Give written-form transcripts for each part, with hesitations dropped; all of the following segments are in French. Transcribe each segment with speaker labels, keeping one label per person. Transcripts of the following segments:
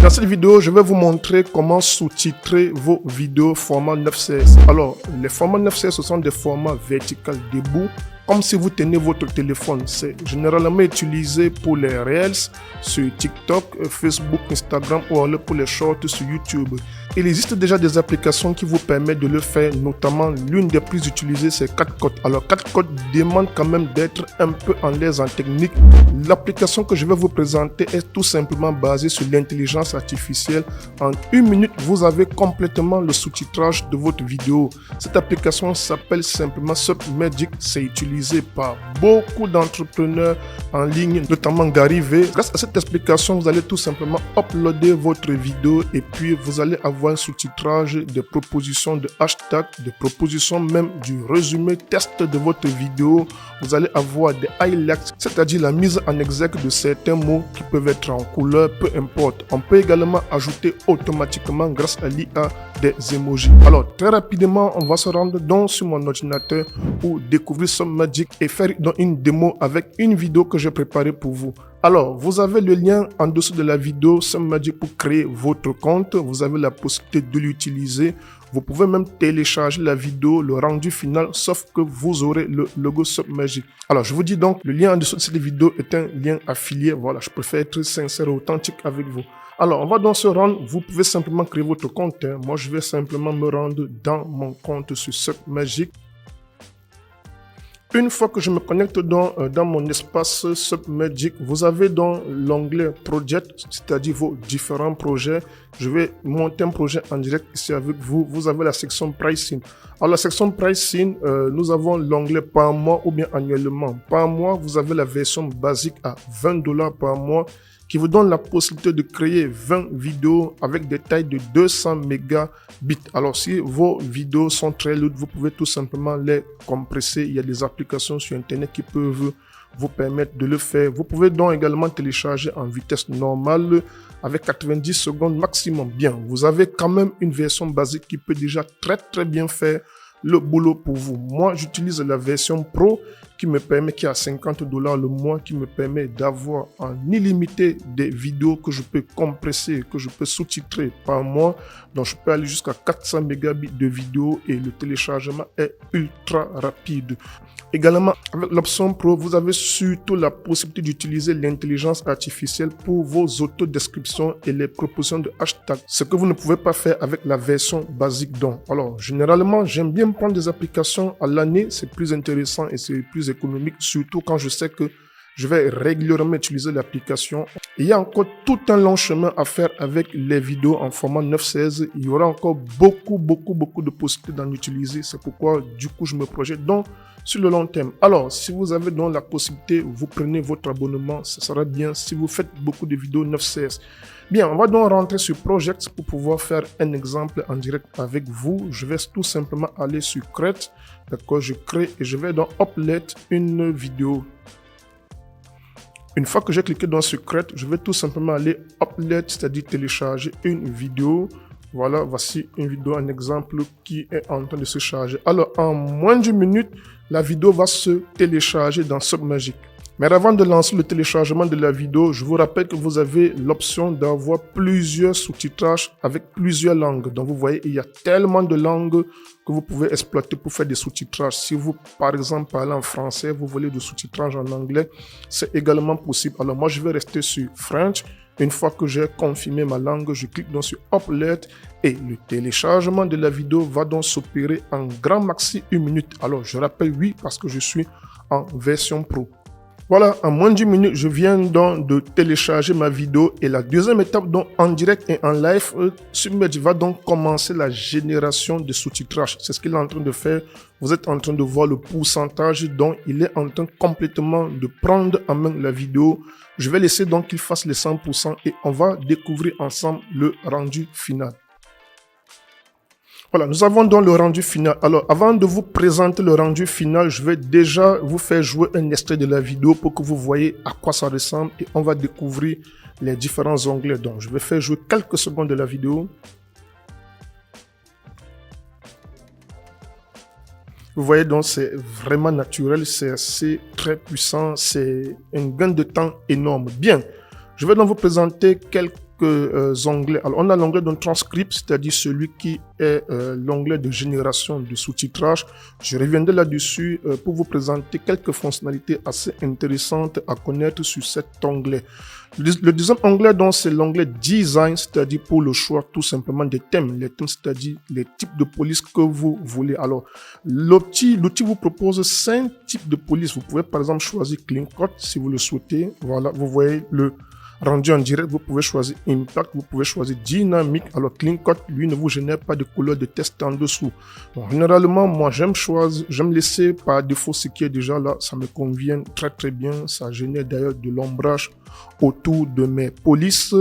Speaker 1: Dans cette vidéo, je vais vous montrer comment sous-titrer vos vidéos format 9:16. Alors, les formats 9:16, ce sont des formats verticaux debout, comme si vous tenez votre téléphone. C'est généralement utilisé pour les Reels sur TikTok, Facebook, Instagram ou alors pour les shorts sur YouTube. Il existe déjà des applications qui vous permettent de le faire, notamment l'une des plus utilisées, c'est CapCut. Alors, CapCut demande quand même d'être un peu en l'aise en technique. L'application que je vais vous présenter est tout simplement basée sur l'intelligence artificielle. En 1 minute, vous avez complètement le sous-titrage de votre vidéo. Cette application s'appelle simplement SubMagic. C'est utilisé par beaucoup d'entrepreneurs en ligne, notamment Gary V. Grâce à cette explication, vous allez tout simplement uploader votre vidéo et puis vous allez avoir un sous-titrage, des propositions de hashtags, des propositions même du résumé test de votre vidéo. Vous allez avoir des highlights, c'est-à-dire la mise en exergue de certains mots qui peuvent être en couleur, peu importe. On peut également ajouter automatiquement grâce à l'IA des emojis. Alors très rapidement, on va se rendre donc sur mon ordinateur pour découvrir SubMagic et faire donc une démo avec une vidéo que j'ai préparée pour vous. Alors, vous avez le lien en dessous de la vidéo SubMagic pour créer votre compte. Vous avez la possibilité de l'utiliser. Vous pouvez même télécharger la vidéo, le rendu final, sauf que vous aurez le logo SubMagic. Alors, je vous dis donc, le lien en dessous de cette vidéo est un lien affilié. Voilà, je préfère être sincère et authentique avec vous. Alors, on va donc se rendre. Vous pouvez simplement créer votre compte. Moi, je vais simplement me rendre dans mon compte sur SubMagic. Une fois que je me connecte dans mon espace SubMagic, vous avez dans l'onglet Project, c'est-à-dire vos différents projets. Je vais monter un projet en direct ici avec vous. Vous avez la section Pricing. Alors la section Pricing, nous avons l'onglet par mois ou bien annuellement. Par mois, vous avez la version basique à $20 par mois, qui vous donne la possibilité de créer 20 vidéos avec des tailles de 200 mégabits. Alors, si vos vidéos sont très lourdes, vous pouvez tout simplement les compresser. Il y a des applications sur Internet qui peuvent vous permettre de le faire. Vous pouvez donc également télécharger en vitesse normale avec 90 secondes maximum. Bien, vous avez quand même une version basique qui peut déjà très bien faire le boulot pour vous. Moi, j'utilise la version Pro qui me permet, qui a $50 le mois, qui me permet d'avoir en illimité des vidéos que je peux compresser, que je peux sous-titrer par mois. Donc, je peux aller jusqu'à 400 mégabits de vidéos et le téléchargement est ultra rapide. Également, avec l'option Pro, vous avez surtout la possibilité d'utiliser l'intelligence artificielle pour vos autodescriptions et les propositions de hashtags, ce que vous ne pouvez pas faire avec la version basique donc. Alors, généralement, j'aime bien prendre des applications à l'année, c'est plus intéressant et c'est plus économique, surtout quand je sais que je vais régulièrement utiliser l'application. Il y a encore tout un long chemin à faire avec les vidéos en format 9:16. Il y aura encore beaucoup de possibilités d'en utiliser. C'est pourquoi, du coup, je me projette donc sur le long terme. Alors, si vous avez donc la possibilité, vous prenez votre abonnement. Ce sera bien si vous faites beaucoup de vidéos 9:16. Bien, on va donc rentrer sur Project pour pouvoir faire un exemple en direct avec vous. Je vais tout simplement aller sur Create. D'accord, je crée et je vais donc upload une vidéo. Une fois que j'ai cliqué dans ce Create, je vais tout simplement aller upload, c'est-à-dire télécharger une vidéo. Voilà, voici une vidéo, un exemple qui est en train de se charger. Alors, en moins d'1 minute, la vidéo va se télécharger dans SubMagic. Mais avant de lancer le téléchargement de la vidéo, je vous rappelle que vous avez l'option d'avoir plusieurs sous-titrages avec plusieurs langues. Donc vous voyez, il y a tellement de langues que vous pouvez exploiter pour faire des sous-titrages. Si vous, par exemple, parlez en français, vous voulez du sous-titrage en anglais, c'est également possible. Alors moi, je vais rester sur French. Une fois que j'ai confirmé ma langue, je clique donc sur Upload et le téléchargement de la vidéo va donc s'opérer en grand maxi 1 minute. Alors je rappelle oui parce que je suis en version Pro. Voilà, en moins d'1 minute, je viens donc de télécharger ma vidéo et la deuxième étape, donc en direct et en live, SubMagic va donc commencer la génération de sous-titrage. C'est ce qu'il est en train de faire. Vous êtes en train de voir le pourcentage dont il est en train complètement de prendre en main la vidéo. Je vais laisser donc qu'il fasse les 100% et on va découvrir ensemble le rendu final. Voilà, nous avons donc le rendu final. Alors, avant de vous présenter le rendu final, je vais déjà vous faire jouer un extrait de la vidéo pour que vous voyez à quoi ça ressemble et on va découvrir les différents onglets. Donc, je vais faire jouer quelques secondes de la vidéo. Vous voyez donc, c'est vraiment naturel, c'est assez très puissant, c'est un gain de temps énorme. Bien, je vais donc vous présenter quelques onglets. Alors, on a l'onglet de transcript, c'est-à-dire celui qui est l'onglet de génération de sous-titrage. Je reviendrai là-dessus pour vous présenter quelques fonctionnalités assez intéressantes à connaître sur cet onglet. Le deuxième onglet, donc, c'est l'onglet Design, c'est-à-dire pour le choix tout simplement des thèmes. Les thèmes, c'est-à-dire les types de police que vous voulez. Alors, l'outil vous propose 5 types de police. Vous pouvez par exemple choisir Clean Cut si vous le souhaitez. Voilà, vous voyez le rendu en direct. Vous pouvez choisir Impact, vous pouvez choisir Dynamique. Alors, Clean Cut, lui, ne vous génère pas de couleur de test en dessous. Bon, généralement, moi, j'aime laisser par défaut ce qui est déjà là. Ça me convient très très bien. Ça génère d'ailleurs de l'ombrage autour de mes polices.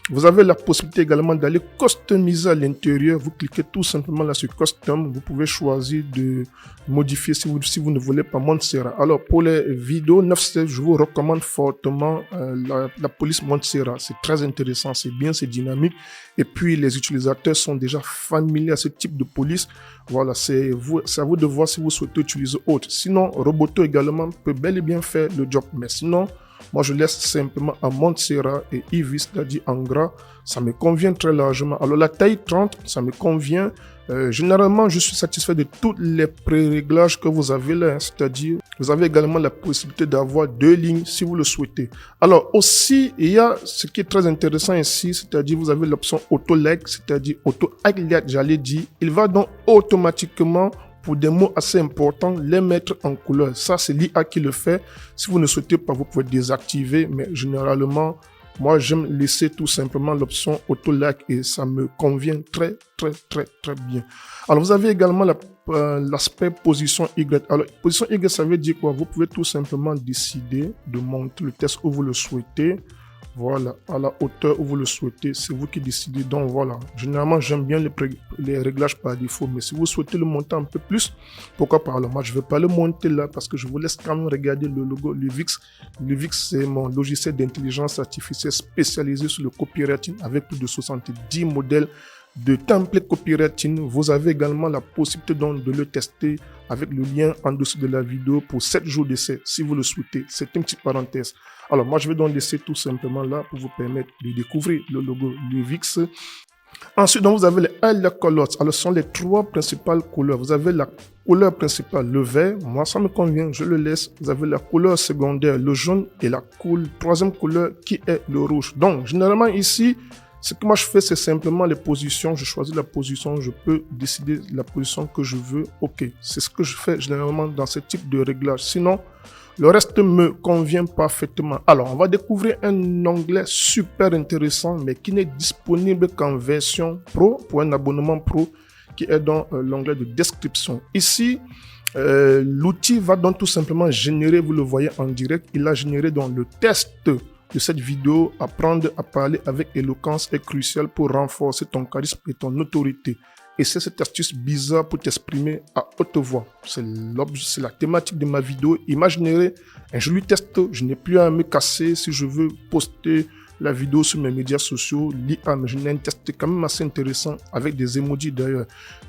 Speaker 1: Vous avez la possibilité également d'aller customiser à l'intérieur. Vous cliquez tout simplement là sur Custom. Vous pouvez choisir de modifier si vous ne voulez pas Montserrat. Alors pour les vidéos 9/16, je vous recommande fortement la police Montserrat. C'est très intéressant, c'est bien, c'est dynamique. Et puis les utilisateurs sont déjà familiers à ce type de police. Voilà, c'est à vous de voir si vous souhaitez utiliser autre. Sinon, Roboto également peut bel et bien faire le job. Mais sinon, moi, je laisse simplement à Montserrat et Eevee, c'est-à-dire en gras. Ça me convient très largement. Alors, la taille 30, ça me convient. Généralement, je suis satisfait de tous les pré-réglages que vous avez là. C'est-à-dire, vous avez également la possibilité d'avoir 2 lignes si vous le souhaitez. Alors, aussi, il y a ce qui est très intéressant ici, c'est-à-dire, vous avez l'option Auto-Leg, c'est-à-dire Auto-Highlight, j'allais dire. Il va donc automatiquement, pour des mots assez importants, les mettre en couleur. Ça, c'est l'IA qui le fait. Si vous ne souhaitez pas, vous pouvez désactiver, mais généralement, moi, j'aime laisser tout simplement l'option Auto-Lag et ça me convient très, très, très, très bien. Alors, vous avez également l'aspect position Y. Alors, position Y, ça veut dire quoi? Vous pouvez tout simplement décider de monter le test où vous le souhaitez. Voilà, à la hauteur où vous le souhaitez, c'est vous qui décidez. Donc voilà, généralement j'aime bien les réglages par défaut, mais si vous souhaitez le monter un peu plus, pourquoi pas? Alors moi je ne vais pas le monter là parce que je vous laisse quand même regarder le logo Luvix. Luvix, c'est mon logiciel d'intelligence artificielle spécialisé sur le copywriting avec plus de 70 modèles de template copywriting. Vous avez également la possibilité donc de le tester avec le lien en dessous de la vidéo pour 7 jours d'essai si vous le souhaitez. C'est une petite parenthèse. Alors moi je vais donc laisser tout simplement là pour vous permettre de découvrir le logo Luvix. Ensuite donc vous avez les Highlight Colors. Alors ce sont les 3 principales couleurs. Vous avez la couleur principale, le vert. Moi ça me convient, je le laisse. Vous avez la couleur secondaire, le jaune et la troisième couleur qui est le rouge. Donc généralement ici, ce que moi je fais, c'est simplement les positions. Je choisis la position, je peux décider la position que je veux. Ok, c'est ce que je fais généralement dans ce type de réglage. Sinon, le reste me convient parfaitement. Alors, on va découvrir un onglet super intéressant, mais qui n'est disponible qu'en version pro, pour un abonnement pro, qui est dans l'onglet de description. Ici, l'outil va donc tout simplement générer, vous le voyez en direct, il a généré donc le test de cette vidéo. Apprendre à parler avec éloquence est crucial pour renforcer ton charisme et ton autorité. Et c'est cette astuce bizarre pour t'exprimer à haute voix. C'est la thématique de ma vidéo. Imaginez un joli test. Je n'ai plus à me casser si je veux poster la vidéo sur mes médias sociaux. L'IA me génère un test quand même assez intéressant avec des emojis d'ailleurs.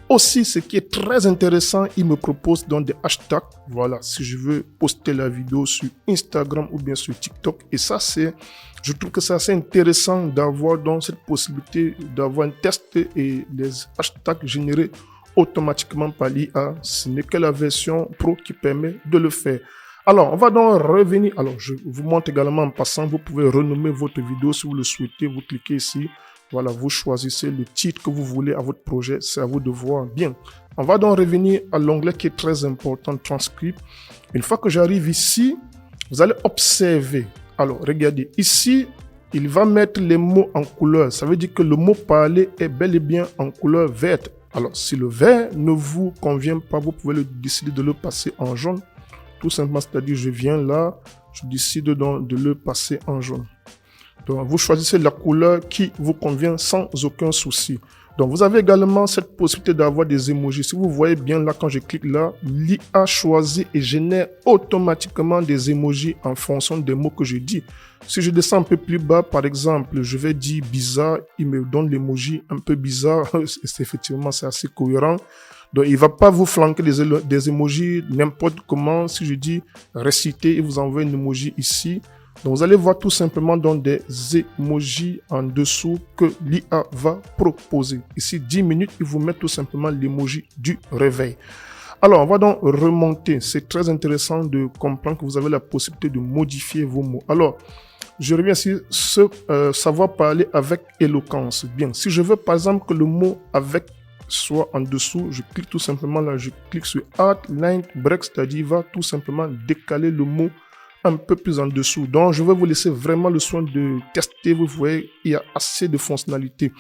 Speaker 1: Aussi, ce qui est très intéressant, il me propose donc des hashtags. Voilà, si je veux poster la vidéo sur Instagram ou bien sur TikTok. Et ça, je trouve que c'est assez intéressant d'avoir donc cette possibilité d'avoir un test et des hashtags générés automatiquement par l'IA. Ce n'est que la version pro qui permet de le faire. Alors, on va donc revenir. Alors, je vous montre également en passant, vous pouvez renommer votre vidéo si vous le souhaitez. Vous cliquez ici. Voilà, vous choisissez le titre que vous voulez à votre projet. C'est à vous de voir. Bien. On va donc revenir à l'onglet qui est très important, Transcript. Une fois que j'arrive ici, vous allez observer. Alors, regardez. Ici, il va mettre les mots en couleur. Ça veut dire que le mot parler est bel et bien en couleur verte. Alors, si le vert ne vous convient pas, vous pouvez décider de le passer en jaune. Tout simplement, c'est-à-dire je viens là, je décide donc de le passer en jaune. Donc vous choisissez la couleur qui vous convient sans aucun souci. Donc vous avez également cette possibilité d'avoir des emojis. Si vous voyez bien là, quand je clique là, l'IA choisit et génère automatiquement des emojis en fonction des mots que je dis. Si je descends un peu plus bas, par exemple, je vais dire bizarre, il me donne l'emoji un peu bizarre. Effectivement, c'est assez cohérent. Donc, il ne va pas vous flanquer des emojis n'importe comment. Si je dis réciter, il vous envoie un emoji ici. Donc, vous allez voir tout simplement dans des emojis en dessous que l'IA va proposer. Ici, 10 minutes, il vous met tout simplement l'emoji du réveil. Alors, on va donc remonter. C'est très intéressant de comprendre que vous avez la possibilité de modifier vos mots. Alors, je reviens ici, savoir parler avec éloquence. Bien, si je veux par exemple que le mot avec soit en dessous, je clique tout simplement là, je clique sur Add Line Break, c'est-à-dire il va tout simplement décaler le mot un peu plus en dessous. Donc, je vais vous laisser vraiment le soin de tester. Vous voyez, il y a assez de fonctionnalités.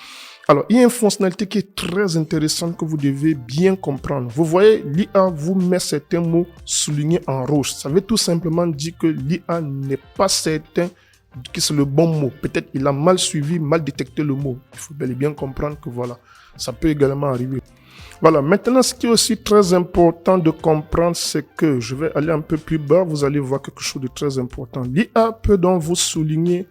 Speaker 1: Alors, il y a une fonctionnalité qui est très intéressante que vous devez bien comprendre. Vous voyez, l'IA vous met certains mots soulignés en rouge. Ça veut tout simplement dire que l'IA n'est pas certain que c'est le bon mot. Peut-être il a mal suivi, mal détecté le mot. Il faut bel et bien comprendre que voilà, ça peut également arriver. Voilà, maintenant, ce qui est aussi très important de comprendre, c'est que je vais aller un peu plus bas, vous allez voir quelque chose de très important. L'IA peut donc vous souligner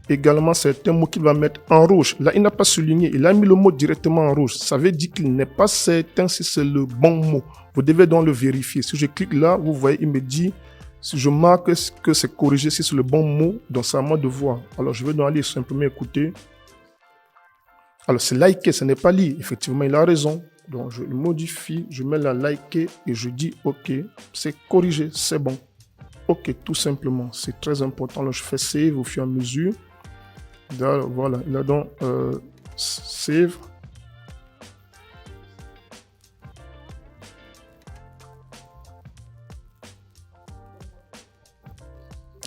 Speaker 1: également certains mots qu'il va mettre en rouge. Là, il n'a pas souligné, il a mis le mot directement en rouge. Ça veut dire qu'il n'est pas certain si c'est le bon mot. Vous devez donc le vérifier. Si je clique là, vous voyez, il me dit, si je marque que c'est corrigé, si c'est le bon mot, donc c'est à moi de voir. Alors, je vais donc aller simplement écouter. Alors, c'est liker, ce n'est pas lire. Effectivement, il a raison. Donc, je le modifie, je mets la liker et je dis OK, c'est corrigé, c'est bon. OK, tout simplement, c'est très important. Là, je fais save au fur et à mesure. Voilà, il a donc save.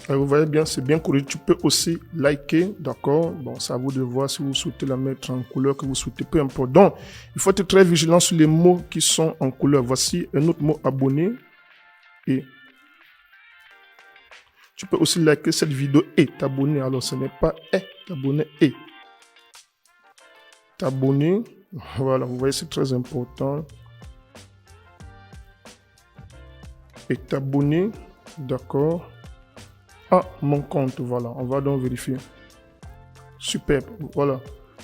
Speaker 1: Vous voyez bien, c'est bien corrigé. Tu peux aussi liker, d'accord? Bon, c'est à vous de voir si vous souhaitez la mettre en couleur que vous souhaitez, peu importe. Donc, il faut être très vigilant sur les mots qui sont en couleur. Voici un autre mot, abonné. Et tu peux aussi liker cette vidéo et t'abonner. Alors, ce n'est pas t'abonner et t'abonner. Voilà, vous voyez, c'est très important. Et t'abonner, d'accord? À mon compte, voilà, on va donc vérifier. Super, voilà.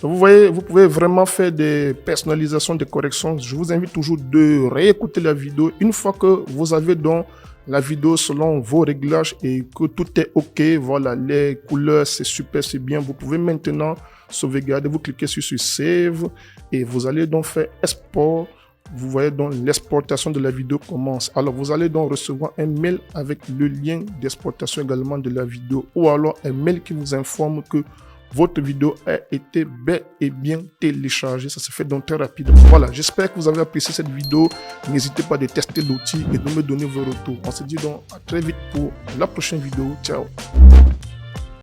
Speaker 1: Donc vous voyez, vous pouvez vraiment faire des personnalisations, des corrections. Je vous invite toujours de réécouter la vidéo. Une fois que vous avez donc la vidéo selon vos réglages et que tout est OK, voilà, les couleurs, c'est super, c'est bien. Vous pouvez maintenant sauvegarder, vous cliquez sur Save et vous allez donc faire Export. Vous voyez donc l'exportation de la vidéo commence. Alors vous allez donc recevoir un mail avec le lien d'exportation également de la vidéo ou alors un mail qui vous informe que votre vidéo a été bel et bien téléchargée. Ça se fait donc très rapidement. Voilà, j'espère que vous avez apprécié cette vidéo. N'hésitez pas de tester l'outil et de me donner vos retours. On se dit donc à très vite pour la prochaine vidéo. Ciao.